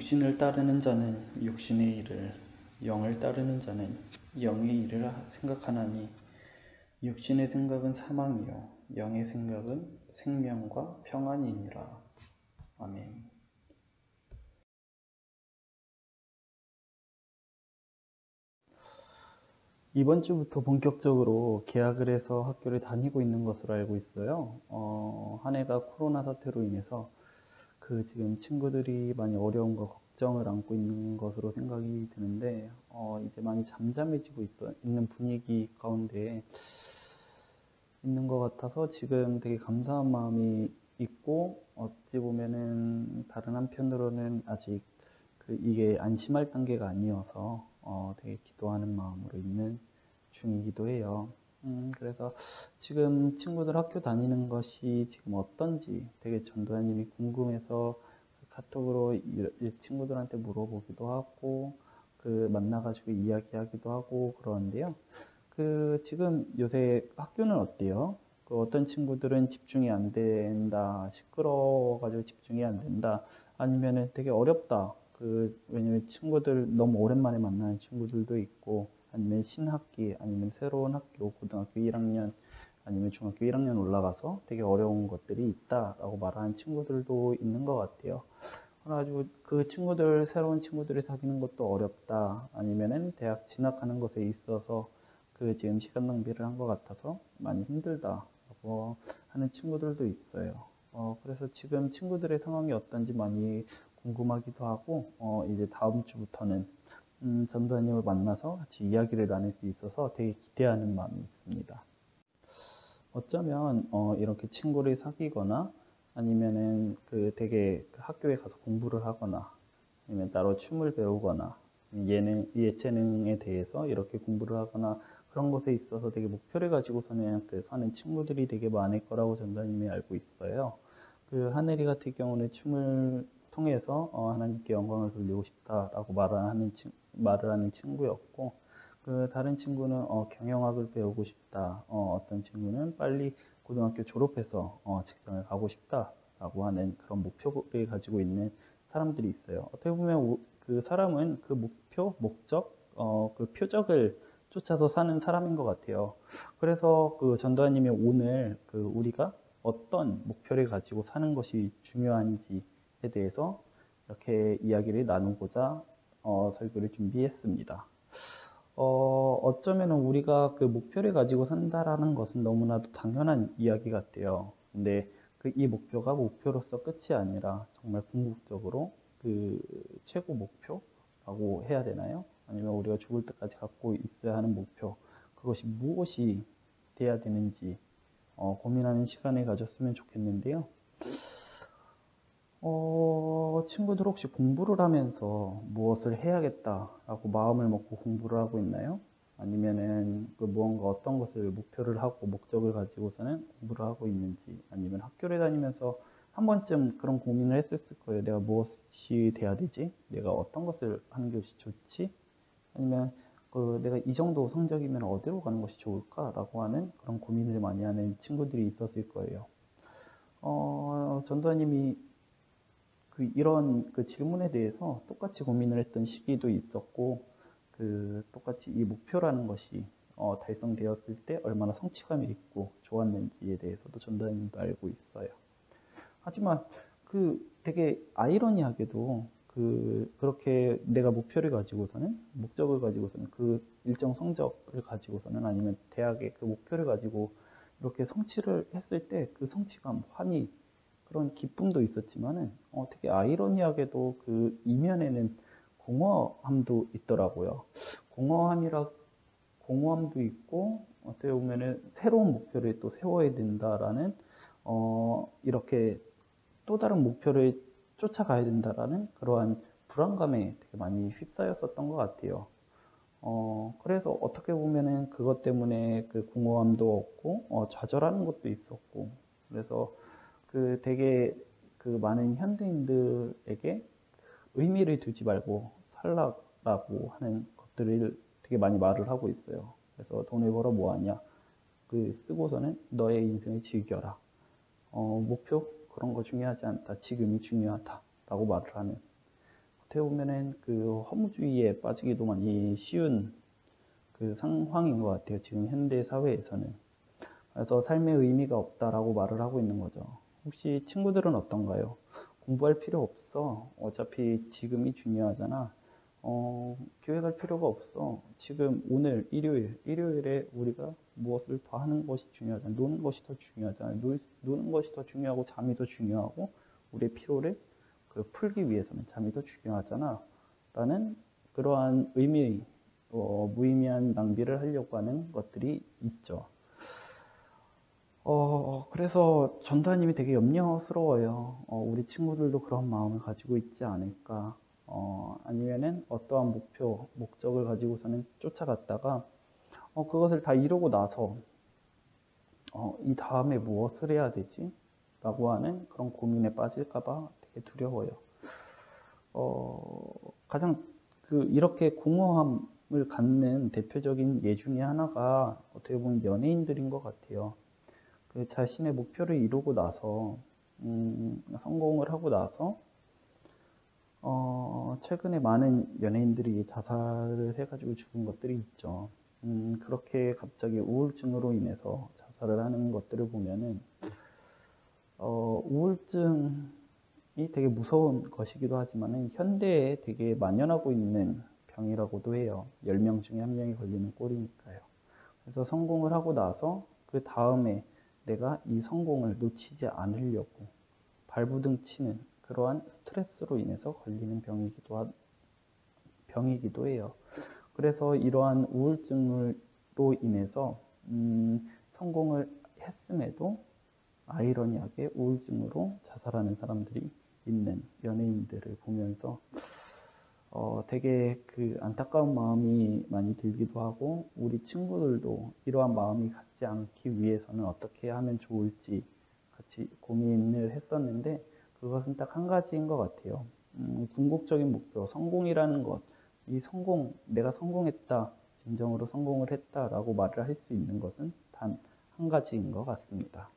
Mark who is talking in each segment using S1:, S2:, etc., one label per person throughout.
S1: 육신을 따르는 자는 육신의 일을, 영을 따르는 자는 영의 일을 생각하나니 육신의 생각은 사망이요 영의 생각은 생명과 평안이니라. 아멘. 이번 주부터 본격적으로 개학을 해서 학교를 다니고 있는 것으로 알고 있어요. 한 해가 코로나 사태로 인해서 지금 친구들이 많이 어려움과 걱정을 안고 있는 것으로 생각이 드는데, 이제 많이 잠잠해지고 있는 분위기 가운데 있는 것 같아서 지금 되게 감사한 마음이 있고, 어찌 보면은 다른 한편으로는 아직 이게 안심할 단계가 아니어서 되게 기도하는 마음으로 있는 중이기도 해요. 그래서 지금 친구들 학교 다니는 것이 지금 어떤지 되게 전도사님이 궁금해서 카톡으로 이 친구들한테 물어보기도 하고 만나가지고 이야기하기도 하고 그러는데요. 지금 요새 학교는 어때요? 어떤 친구들은 집중이 안 된다, 시끄러워가지고 집중이 안 된다, 아니면은 되게 어렵다. 왜냐면 친구들 너무 오랜만에 만나는 친구들도 있고, 아니면 신학기, 아니면 새로운 학교, 고등학교 1학년, 아니면 중학교 1학년 올라가서 되게 어려운 것들이 있다라고 말하는 친구들도 있는 것 같아요. 그래가지고 새로운 친구들이 사귀는 것도 어렵다, 아니면은 대학 진학하는 것에 있어서 지금 시간 낭비를 한 것 같아서 많이 힘들다라고 하는 친구들도 있어요. 그래서 지금 친구들의 상황이 어떤지 많이 궁금하기도 하고, 이제 다음 주부터는 전도사님을 만나서 같이 이야기를 나눌 수 있어서 되게 기대하는 마음이 있습니다. 어쩌면 이렇게 친구를 사귀거나 아니면은 되게 학교에 가서 공부를 하거나 아니면 따로 춤을 배우거나 예체능에 대해서 이렇게 공부를 하거나 그런 것에 있어서 되게 목표를 가지고서는 사는 친구들이 되게 많을 거라고 전도사님이 알고 있어요. 하늘이 같은 경우는 춤을 통해서 하나님께 영광을 돌리고 싶다라고 말을 하는 친구였고, 다른 친구는 경영학을 배우고 싶다. 어떤 친구는 빨리 고등학교 졸업해서 직장을 가고 싶다라고 하는 그런 목표를 가지고 있는 사람들이 있어요. 어떻게 보면 사람은 목표, 목적, 표적을 쫓아서 사는 사람인 것 같아요. 그래서 전도사님이 오늘 우리가 어떤 목표를 가지고 사는 것이 중요한지에 대해서 이렇게 이야기를 나누고자 설교를 준비했습니다. 어쩌면 우리가 목표를 가지고 산다라는 것은 너무나도 당연한 이야기 같아요. 근데 이 목표가 목표로서 끝이 아니라 정말 궁극적으로 최고 목표라고 해야 되나요? 아니면 우리가 죽을 때까지 갖고 있어야 하는 목표, 그것이 무엇이 돼야 되는지 고민하는 시간을 가졌으면 좋겠는데요. 친구들 혹시 공부를 하면서 무엇을 해야겠다라고 마음을 먹고 공부를 하고 있나요? 아니면은 무언가 어떤 것을 목표를 하고 목적을 가지고서는 공부를 하고 있는지, 아니면 학교를 다니면서 한 번쯤 그런 고민을 했었을 거예요. 내가 무엇이 돼야 되지? 내가 어떤 것을 하는 것이 좋지? 아니면 내가 이 정도 성적이면 어디로 가는 것이 좋을까라고 하는 그런 고민을 많이 하는 친구들이 있었을 거예요. 전도사님이 이런 질문에 대해서 똑같이 고민을 했던 시기도 있었고, 똑같이 이 목표라는 것이 달성되었을 때 얼마나 성취감이 있고 좋았는지에 대해서도 전도사님도 알고 있어요. 하지만 되게 아이러니하게도 그렇게 내가 목표를 가지고서는, 목적을 가지고서는, 일정 성적을 가지고서는, 아니면 대학의 목표를 가지고 이렇게 성취를 했을 때 성취감, 환희, 그런 기쁨도 있었지만은 되게 아이러니하게도 이면에는 공허함도 있더라고요. 공허함도 있고, 어떻게 보면은 새로운 목표를 또 세워야 된다라는 이렇게 또 다른 목표를 쫓아가야 된다라는 그러한 불안감에 되게 많이 휩싸였었던 것 같아요. 그래서 어떻게 보면은 그것 때문에 공허함도 없고, 좌절하는 것도 있었고, 그래서 되게 많은 현대인들에게 의미를 두지 말고 살라라고 하는 것들을 되게 많이 말을 하고 있어요. 그래서 돈을 벌어 뭐하냐? 쓰고서는 너의 인생을 즐겨라. 목표? 그런 거 중요하지 않다. 지금이 중요하다. 라고 말을 하는. 어떻게 보면은 그 허무주의에 빠지기도 많이 쉬운 그 상황인 것 같아요. 지금 현대 사회에서는. 그래서 삶의 의미가 없다라고 말을 하고 있는 거죠. 혹시 친구들은 어떤가요? 공부할 필요 없어. 어차피 지금이 중요하잖아. 교회 갈 필요가 없어. 지금 오늘 일요일에 우리가 무엇을 더 하는 것이 중요하잖아. 노는 것이 더 중요하잖아. 노는 것이 더 중요하고 잠이 더 중요하고 우리의 피로를 그 풀기 위해서는 잠이 더 중요하잖아. 라는 그러한 무의미한 낭비를 하려고 하는 것들이 있죠. 그래서 전도사님이 되게 염려스러워요. 우리 친구들도 그런 마음을 가지고 있지 않을까. 아니면은 어떠한 목적을 가지고서는 쫓아갔다가, 그것을 다 이루고 나서, 이 다음에 무엇을 해야 되지? 라고 하는 그런 고민에 빠질까봐 되게 두려워요. 가장 이렇게 공허함을 갖는 대표적인 예 중에 하나가 어떻게 보면 연예인들인 것 같아요. 그 자신의 목표를 이루고 나서, 성공을 하고 나서, 최근에 많은 연예인들이 자살을 해가지고 죽은 것들이 있죠. 그렇게 갑자기 우울증으로 인해서 자살을 하는 것들을 보면은, 우울증이 되게 무서운 것이기도 하지만은, 현대에 되게 만연하고 있는 병이라고도 해요. 10명 중에 1명이 걸리는 꼴이니까요. 그래서 성공을 하고 나서, 그 다음에 내가 이 성공을 놓치지 않으려고 발부둥 치는 그러한 스트레스로 인해서 걸리는 병이기도 해요. 그래서 이러한 우울증으로 인해서 성공을 했음에도 아이러니하게 우울증으로 자살하는 사람들이 있는 연예인들을 보면서 되게 그 안타까운 마음이 많이 들기도 하고, 우리 친구들도 이러한 마음이 갖지 않기 위해서는 어떻게 하면 좋을지 같이 고민을 했었는데, 그것은 딱 한 가지인 것 같아요. 궁극적인 목표, 성공이라는 것, 내가 성공했다, 진정으로 성공을 했다라고 말을 할 수 있는 것은 단 한 가지인 것 같습니다.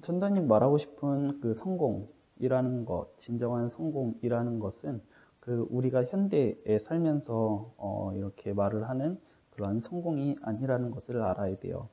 S1: 전도사님 말하고 싶은 그 성공이라는 것, 진정한 성공이라는 것은 우리가 현대에 살면서 이렇게 말을 하는 그러한 성공이 아니라는 것을 알아야 돼요.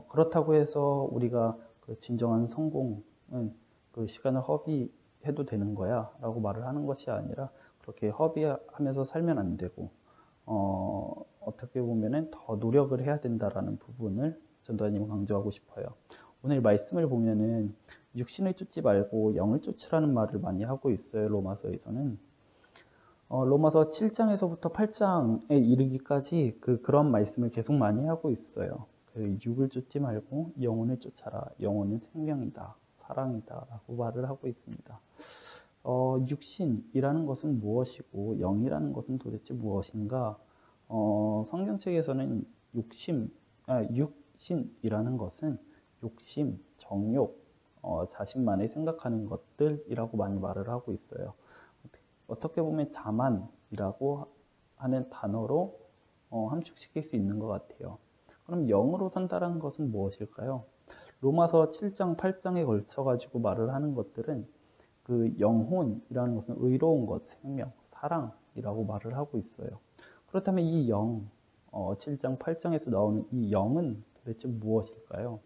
S1: 그렇다고 해서 우리가 그 진정한 성공은 그 시간을 허비해도 되는 거야 라고 말을 하는 것이 아니라, 그렇게 허비하면서 살면 안 되고, 어떻게 보면은 더 노력을 해야 된다라는 부분을 전도사님은 강조하고 싶어요. 오늘 말씀을 보면은 육신을 쫓지 말고 영을 쫓으라는 말을 많이 하고 있어요. 로마서에서는. 로마서 7장에서부터 8장에 이르기까지 그런 말씀을 계속 많이 하고 있어요. 육을 쫓지 말고 영혼을 쫓아라. 영혼은 생명이다, 사랑이다 라고 말을 하고 있습니다. 육신이라는 것은 무엇이고 영이라는 것은 도대체 무엇인가? 성경책에서는 육신이라는 것은 욕심, 정욕, 자신만이 생각하는 것들이라고 많이 말을 하고 있어요. 어떻게 보면 자만이라고 하는 단어로 함축시킬 수 있는 것 같아요. 그럼 영으로 산다는 것은 무엇일까요? 로마서 7장, 8장에 걸쳐 가지고 말을 하는 것들은 그 영혼이라는 것은 의로운 것, 생명, 사랑이라고 말을 하고 있어요. 그렇다면 이 7장, 8장에서 나오는 이 영은 도대체 무엇일까요?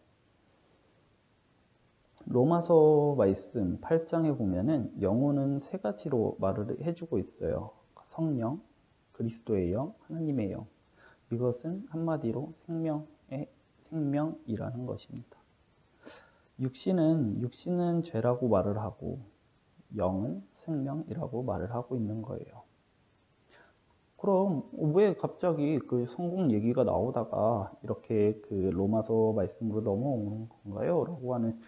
S1: 로마서 말씀 8장에 보면은 영혼은 세 가지로 말을 해주고 있어요. 성령, 그리스도의 영, 하나님의 영. 이것은 한마디로 생명이라는 것입니다. 육신은 죄라고 말을 하고, 영은 생명이라고 말을 하고 있는 거예요. 그럼 왜 갑자기 그 성공 얘기가 나오다가 이렇게 그 로마서 말씀으로 넘어오는 건가요? 라고 하는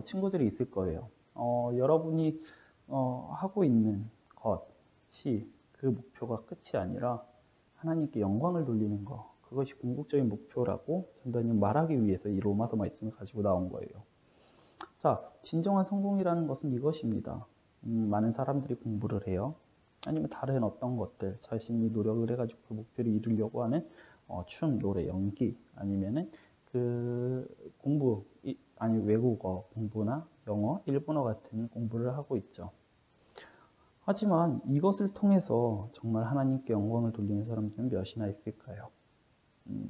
S1: 친구들이 있을 거예요. 여러분이 하고 있는 것이 그 목표가 끝이 아니라 하나님께 영광을 돌리는 것, 그것이 궁극적인 목표라고 전도사님 말하기 위해서 이 로마서 말씀을 가지고 나온 거예요. 자, 진정한 성공이라는 것은 이것입니다. 많은 사람들이 공부를 해요. 아니면 다른 어떤 것들, 자신이 노력을 해가지고 그 목표를 이루려고 하는 춤, 노래, 연기, 아니면은 그 공부, 아니 외국어 공부나 영어, 일본어 같은 공부를 하고 있죠. 하지만 이것을 통해서 정말 하나님께 영광을 돌리는 사람들은 몇이나 있을까요?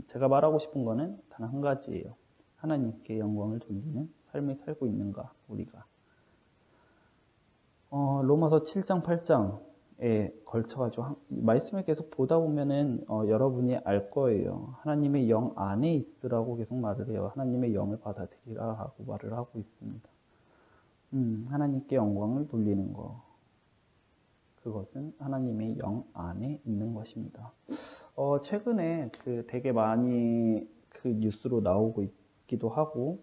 S1: 제가 말하고 싶은 거는 단 한 가지예요. 하나님께 영광을 돌리는 삶을 살고 있는가, 우리가. 로마서 7장, 8장에 걸쳐가지고 말씀을 계속 보다 보면은 여러분이 알 거예요. 하나님의 영 안에 있으라고 계속 말을 해요. 하나님의 영을 받아들이라 하고 말을 하고 있습니다. 하나님께 영광을 돌리는 거. 그것은 하나님의 영 안에 있는 것입니다. 최근에 되게 많이 뉴스로 나오고 있기도 하고,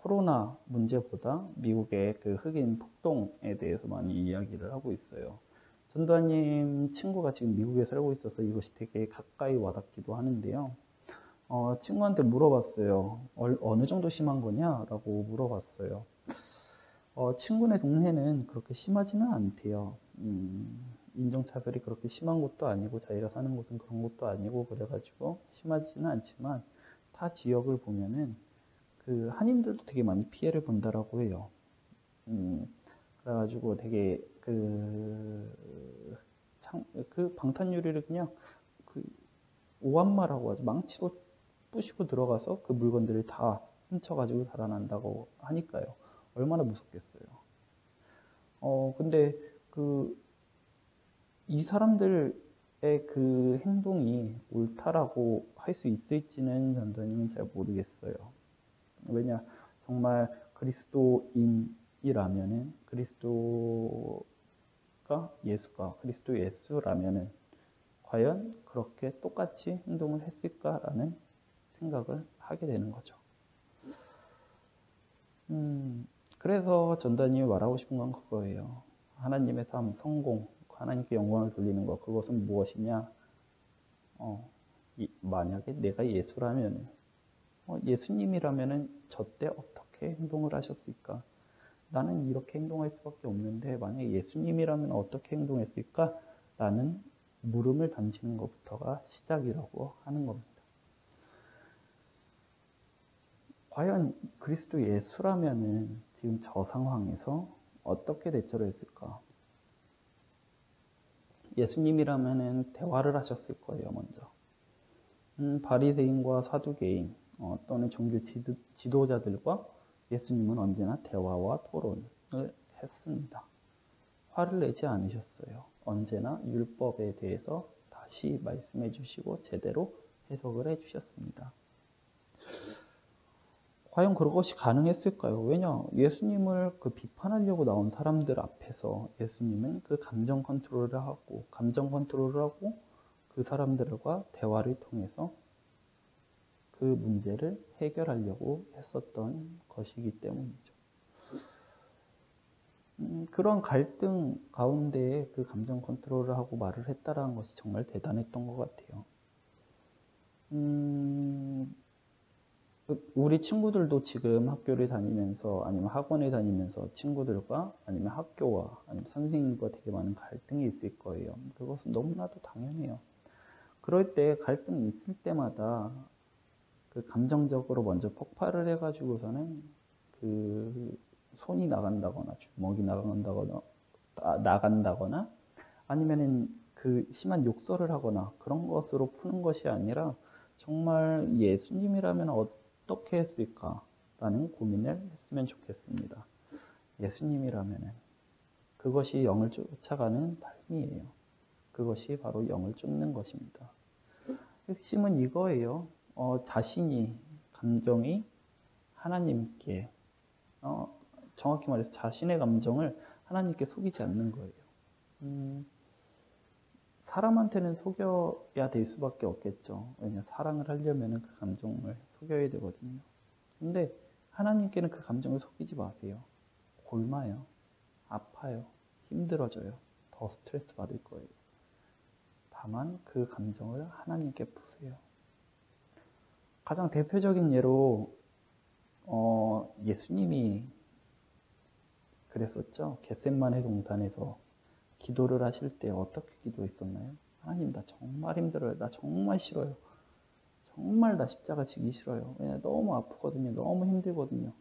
S1: 코로나 문제보다 미국의 흑인 폭동에 대해서 많이 이야기를 하고 있어요. 전도사님 친구가 지금 미국에 살고 있어서 이것이 되게 가까이 와닿기도 하는데요. 친구한테 물어봤어요. 어느 정도 심한 거냐? 라고 물어봤어요. 친구네 동네는 그렇게 심하지는 않대요. 인종차별이 그렇게 심한 곳도 아니고 자기가 사는 곳은 그런 곳도 아니고 그래가지고 심하지는 않지만 타 지역을 보면은 한인들도 되게 많이 피해를 본다라고 해요. 그래가지고 되게 방탄유리를 그냥 오한마라고 하죠. 망치로 부시고 들어가서 그 물건들을 다 훔쳐가지고 살아난다고 하니까요. 얼마나 무섭겠어요. 근데 이 사람들의 행동이 옳다라고 할 수 있을지는 전도님은 잘 모르겠어요. 왜냐, 정말 그리스도인이라면은, 그리스도 예수라면은, 과연 그렇게 똑같이 행동을 했을까라는 생각을 하게 되는 거죠. 그래서 전도님이 말하고 싶은 건 그거예요. 하나님의 삶, 성공, 하나님께 영광을 돌리는 것, 그것은 무엇이냐? 만약에 내가 예수라면, 예수님이라면 저 때 어떻게 행동을 하셨을까? 나는 이렇게 행동할 수밖에 없는데 만약에 예수님이라면 어떻게 행동했을까? 라는 물음을 던지는 것부터가 시작이라고 하는 겁니다. 과연 그리스도 예수라면은 지금 저 상황에서 어떻게 대처를 했을까? 예수님이라면은 대화를 하셨을 거예요, 먼저. 바리새인과 사두개인 또는 종교 지도자들과 예수님은 언제나 대화와 토론을 했습니다. 화를 내지 않으셨어요. 언제나 율법에 대해서 다시 말씀해 주시고 제대로 해석을 해 주셨습니다. 과연 그것이 가능했을까요? 왜냐, 예수님을 비판하려고 나온 사람들 앞에서 예수님은 감정 컨트롤을 하고 그 사람들과 대화를 통해서 그 문제를 해결하려고 했었던 것이기 때문이죠. 그런 갈등 가운데 감정 컨트롤을 하고 말을 했다라는 것이 정말 대단했던 것 같아요. 우리 친구들도 지금 학교를 다니면서 아니면 학원에 다니면서 친구들과 아니면 학교와 아니면 선생님과 되게 많은 갈등이 있을 거예요. 그것은 너무나도 당연해요. 그럴 때 갈등이 있을 때마다 감정적으로 먼저 폭발을 해가지고서는 손이 나간다거나 주먹이 나간다거나 아니면은 심한 욕설을 하거나 그런 것으로 푸는 것이 아니라 정말 예수님이라면 어떻게 했을까라는 고민을 했으면 좋겠습니다. 예수님이라면은 그것이 영을 쫓아가는 삶이에요. 그것이 바로 영을 쫓는 것입니다. 핵심은 이거예요. 감정이 하나님께, 정확히 말해서 자신의 감정을 하나님께 속이지 않는 거예요. 사람한테는 속여야 될 수밖에 없겠죠. 왜냐하면 사랑을 하려면 그 감정을 속여야 되거든요. 근데 하나님께는 그 감정을 속이지 마세요. 곪아요. 아파요. 힘들어져요. 더 스트레스 받을 거예요. 다만 그 감정을 하나님께 푸세요. 가장 대표적인 예로 예수님이 그랬었죠. 겟세마네 동산에서 기도를 하실 때 어떻게 기도했었나요? 하나님, 나 정말 힘들어요. 나 정말 싫어요. 정말 나 십자가 지기 싫어요. 왜냐면 너무 아프거든요. 너무 힘들거든요.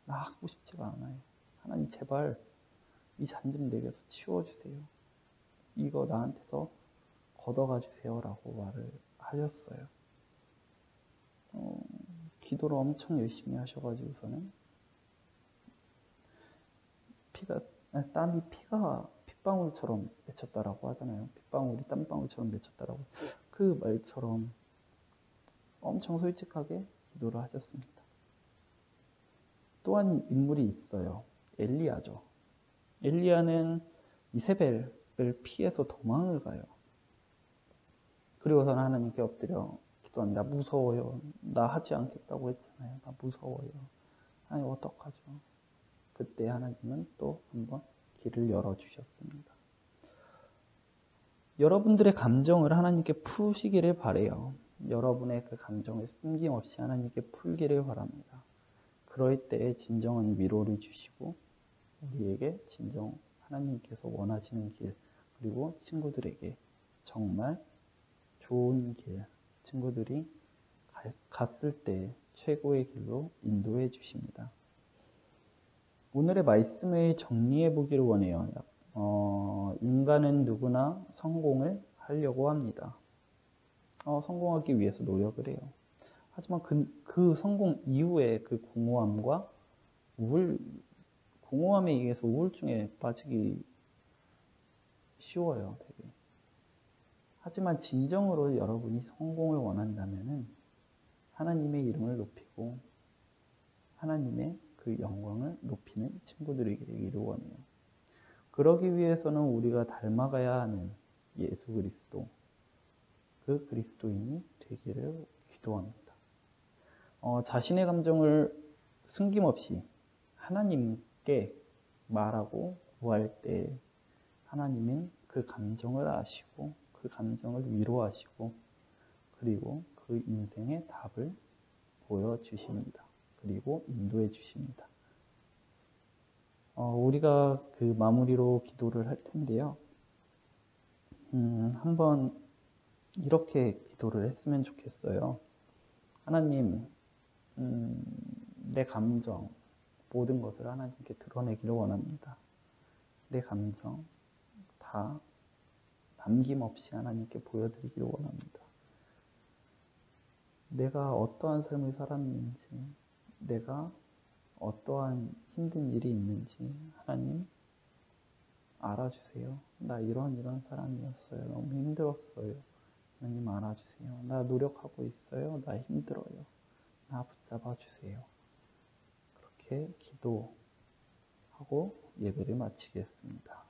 S1: 나 하고 싶지가 않아요. 하나님 제발 이 잔 좀 내게서 치워주세요. 이거 나한테서 걷어가 주세요. 라고 말을 하셨어요. 기도를 엄청 열심히 하셔가지고서는 땀이 핏방울처럼 맺혔다라고 하잖아요. 핏방울이 땀방울처럼 맺혔다라고. 그 말처럼 엄청 솔직하게 기도를 하셨습니다. 또한 인물이 있어요. 엘리야죠. 엘리야는 이세벨을 피해서 도망을 가요. 그리고서는 하나님께 엎드려 기도합니다. 무서워요. 나 하지 않겠다고 했잖아요. 나 무서워요. 하나님 어떡하죠? 그때 하나님은 또 한번 길을 열어주셨습니다. 여러분들의 감정을 하나님께 푸시기를 바라요. 여러분의 그 감정을 숨김없이 하나님께 풀기를 바랍니다. 그럴 때 진정한 위로를 주시고 우리에게 진정 하나님께서 원하시는 길, 그리고 친구들에게 정말 좋은 길, 친구들이 갔을 때 최고의 길로 인도해 주십니다. 오늘의 말씀을 정리해 보기를 원해요. 인간은 누구나 성공을 하려고 합니다. 성공하기 위해서 노력을 해요. 하지만 그 성공 이후에 그 공허함과 공허함에 의해서 우울증에 빠지기 쉬워요, 되게. 하지만 진정으로 여러분이 성공을 원한다면은 하나님의 이름을 높이고 하나님의 그 영광을 높이는 친구들이 되기를 원해요. 그러기 위해서는 우리가 닮아가야 하는 예수 그리스도, 그 그리스도인이 되기를 기도합니다. 자신의 감정을 숨김없이 하나님께 말하고 구할 때 하나님은 그 감정을 아시고 그 감정을 위로하시고 그리고 그 인생의 답을 보여주십니다. 그리고 인도해 주십니다. 우리가 그 마무리로 기도를 할 텐데요. 한번 이렇게 기도를 했으면 좋겠어요. 하나님, 내 감정, 모든 것을 하나님께 드러내기를 원합니다. 내 감정 다 남김없이 하나님께 보여드리기를 원합니다. 내가 어떠한 삶을 살았는지, 내가 어떠한 힘든 일이 있는지 하나님 알아주세요. 나 이런 사람이었어요. 너무 힘들었어요. 하나님 알아주세요. 나 노력하고 있어요. 나 힘들어요. 나 붙잡아 주세요. 그렇게 기도하고 예배를 마치겠습니다.